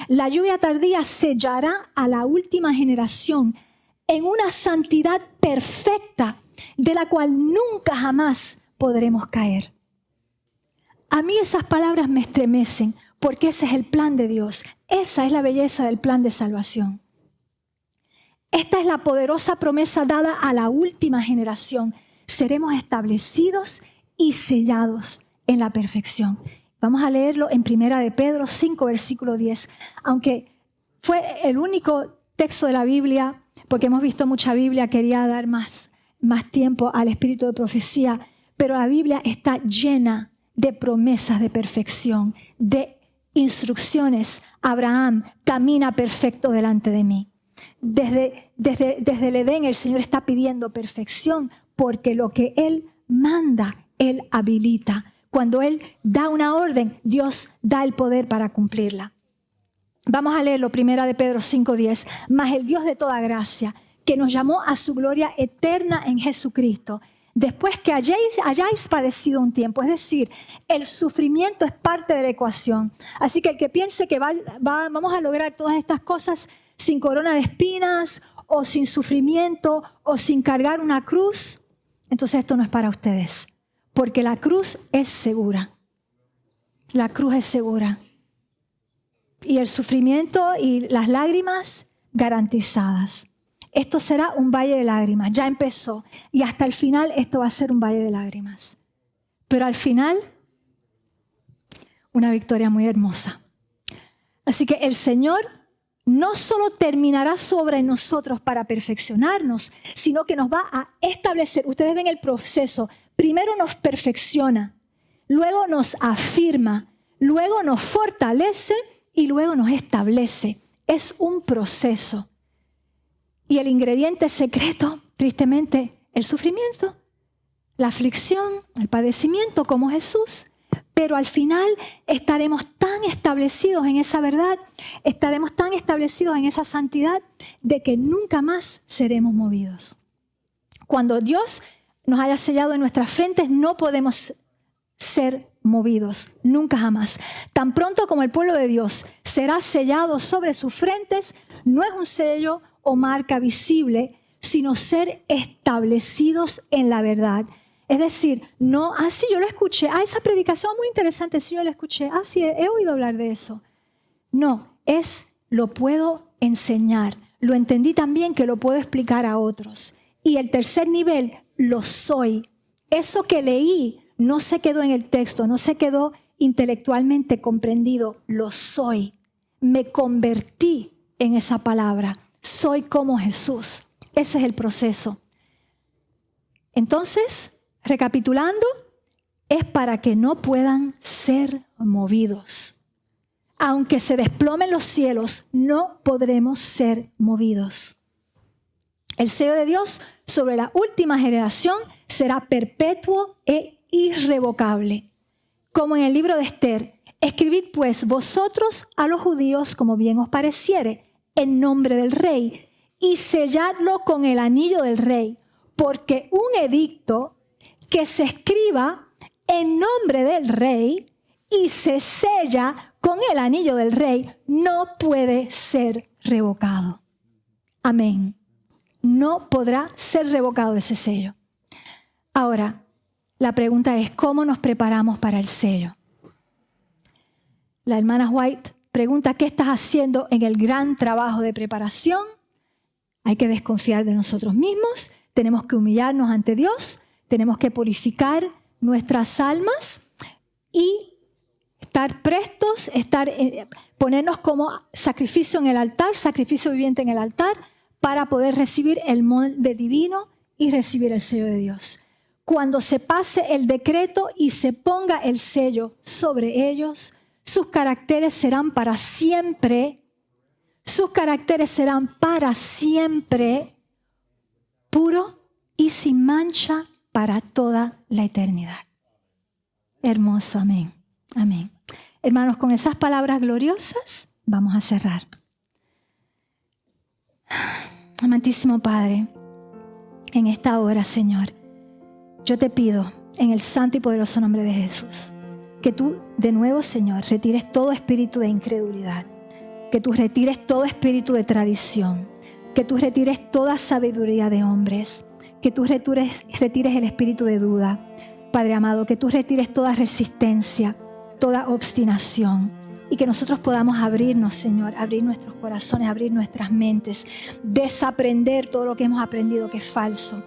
La lluvia tardía sellará a la última generación en una santidad perfecta de la cual nunca jamás podremos caer. A mí esas palabras me estremecen porque ese es el plan de Dios. Esa es la belleza del plan de salvación. Esta es la poderosa promesa dada a la última generación. Seremos establecidos y sellados en la perfección. Vamos a leerlo en 1 de Pedro 5, versículo 10. Aunque fue el único texto de la Biblia, porque hemos visto mucha Biblia, quería dar más tiempo al espíritu de profecía, pero la Biblia está llena de promesas de perfección, de instrucciones. Abraham camina perfecto delante de mí. Desde el Edén el Señor está pidiendo perfección porque lo que Él manda, Él habilita. Cuando Él da una orden, Dios da el poder para cumplirla. Vamos a leerlo, 1 de Pedro 5:10. Mas el Dios de toda gracia, que nos llamó a su gloria eterna en Jesucristo, después que hayáis padecido un tiempo, es decir, el sufrimiento es parte de la ecuación. Así que el que piense que vamos a lograr todas estas cosas sin corona de espinas, o sin sufrimiento, o sin cargar una cruz, entonces esto no es para ustedes. Porque la cruz es segura. La cruz es segura. Y el sufrimiento y las lágrimas garantizadas. Esto será un valle de lágrimas. Ya empezó. Y hasta el final esto va a ser un valle de lágrimas. Pero al final, una victoria muy hermosa. Así que el Señor no solo terminará su obra en nosotros para perfeccionarnos, sino que nos va a establecer. Ustedes ven el proceso. Primero nos perfecciona, luego nos afirma, luego nos fortalece y luego nos establece. Es un proceso. Y el ingrediente secreto, tristemente, el sufrimiento, la aflicción, el padecimiento como Jesús. Pero al final estaremos tan establecidos en esa verdad, estaremos tan establecidos en esa santidad de que nunca más seremos movidos. Cuando Dios nos haya sellado en nuestras frentes, no podemos ser movidos, nunca jamás. Tan pronto como el pueblo de Dios será sellado sobre sus frentes, no es un sello o marca visible, sino ser establecidos en la verdad. Es decir, no, sí, yo lo escuché, esa predicación muy interesante, sí, yo la escuché, sí, he oído hablar de eso. No, lo puedo enseñar, lo entendí también que lo puedo explicar a otros. Y el tercer nivel, lo soy. Eso que leí no se quedó en el texto, no se quedó intelectualmente comprendido, lo soy. Me convertí en esa palabra. Soy como Jesús. Ese es el proceso. Entonces, recapitulando, es para que no puedan ser movidos. Aunque se desplomen los cielos, no podremos ser movidos. El sello de Dios sobre la última generación será perpetuo e irrevocable. Como en el libro de Esther, escribid pues vosotros a los judíos como bien os pareciere, en nombre del rey, y selladlo con el anillo del rey, porque un edicto que se escriba en nombre del rey y se sella con el anillo del rey no puede ser revocado. Amén. No podrá ser revocado ese sello. Ahora, la pregunta es, ¿cómo nos preparamos para el sello? La hermana White pregunta, ¿qué estás haciendo en el gran trabajo de preparación? Hay que desconfiar de nosotros mismos, tenemos que humillarnos ante Dios, tenemos que purificar nuestras almas y estar prestos, ponernos como sacrificio en el altar, sacrificio viviente en el altar, para poder recibir el molde divino y recibir el sello de Dios. Cuando se pase el decreto y se ponga el sello sobre ellos, sus caracteres serán para siempre. Sus caracteres serán para siempre puro y sin mancha para toda la eternidad. Hermoso, amén. Amén. Hermanos, con esas palabras gloriosas vamos a cerrar. Amantísimo Padre, en esta hora, Señor, yo te pido en el santo y poderoso nombre de Jesús, que tú de nuevo, Señor, retires todo espíritu de incredulidad, que tú retires todo espíritu de tradición, que tú retires toda sabiduría de hombres, que tú retires el espíritu de duda. Padre amado, que tú retires toda resistencia, toda obstinación y que nosotros podamos abrirnos, Señor, abrir nuestros corazones, abrir nuestras mentes, desaprender todo lo que hemos aprendido que es falso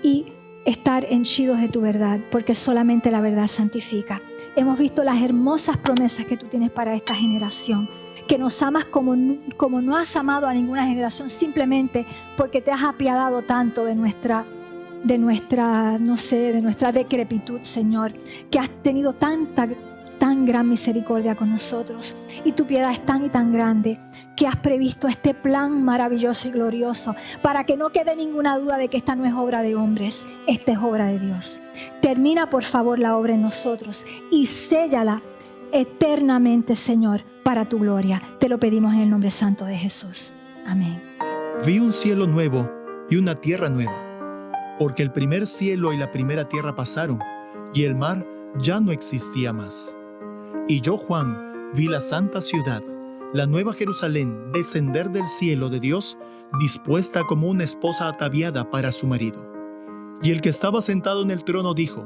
y estar henchidos de tu verdad, porque solamente la verdad santifica. Hemos visto las hermosas promesas que tú tienes para esta generación, que nos amas como no has amado a ninguna generación, simplemente porque te has apiadado tanto de nuestra decrepitud, Señor, que has tenido tan gran misericordia con nosotros y tu piedad es tan y tan grande que has previsto este plan maravilloso y glorioso para que no quede ninguna duda de que esta no es obra de hombres, esta es obra de Dios. Termina por favor la obra en nosotros y séllala eternamente, Señor, para tu gloria. Te lo pedimos en el nombre santo de Jesús. Amén. Vi un cielo nuevo y una tierra nueva, porque el primer cielo y la primera tierra pasaron, y el mar ya no existía más. Y yo, Juan, vi la santa ciudad, la nueva Jerusalén, descender del cielo de Dios, dispuesta como una esposa ataviada para su marido. Y el que estaba sentado en el trono dijo: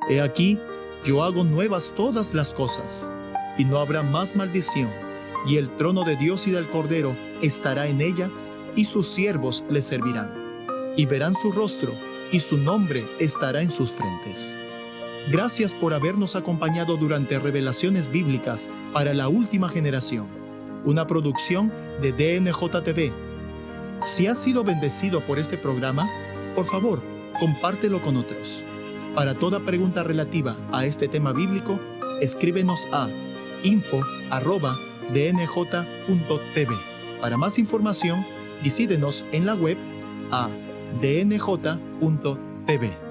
He aquí, yo hago nuevas todas las cosas, y no habrá más maldición, y el trono de Dios y del Cordero estará en ella, y sus siervos le servirán, y verán su rostro, y su nombre estará en sus frentes. Gracias por habernos acompañado durante Revelaciones Bíblicas para la Última Generación, una producción de DNJ TV. Si has sido bendecido por este programa, por favor, compártelo con otros. Para toda pregunta relativa a este tema bíblico, escríbenos a info@dnj.tv. Para más información, visítenos en la web a dnj.tv.